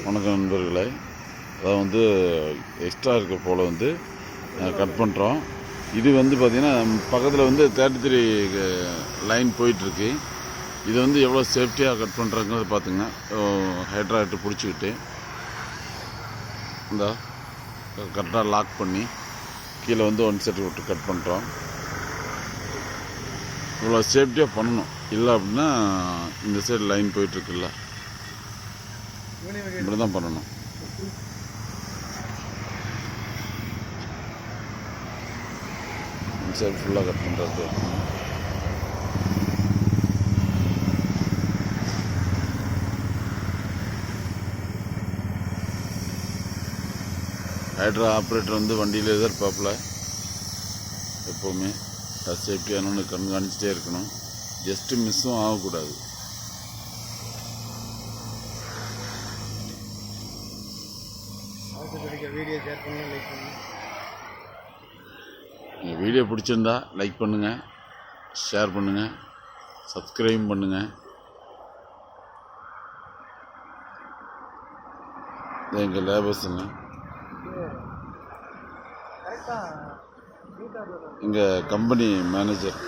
வணக்கம் நண்பர்களே. அதான் வந்து எக்ஸ்ட்ரா இருக்க போல் வந்து கட் பண்ணுறோம். இது வந்து பார்த்திங்கன்னா பக்கத்தில் வந்து 33 லைன் போயிட்டுருக்கு. இது வந்து எவ்வளோ சேஃப்டியாக கட் பண்ணுறாங்கிறத பார்த்துங்க. ஹைட்ராய்ட்டு பிடிச்சிக்கிட்டு இந்த கரெக்டாக லாக் பண்ணி கீழே வந்து 1 செட் விட்டு கட் பண்ணுறோம். இவ்வளோ சேஃப்டியாக பண்ணணும். இல்லை அப்படின்னா இந்த சைடு லைன் போயிட்டுருக்குல்ல, இப்படி தான் பண்ணணும். இந்த சைடு ஃபுல்லாக கட் பண்ணுறது. ஹைட்ரா ஆப்ரேட்டர் வந்து வண்டியில் எதிர்பார்ப்பில் எப்போவுமே சேஃப்டியானு கண்காணிச்சிட்டே இருக்கணும். ஜஸ்ட்டு மிஸ்ஸும் ஆகக்கூடாது. வீடியோ பிடிச்சிருந்தா லைக் பண்ணுங்கள், ஷேர் பண்ணுங்கள், சப்ஸ்கிரைப் பண்ணுங்கள். எங்கள் லேபர்ஸுங்க, எங்கள் கம்பெனி மேனேஜர்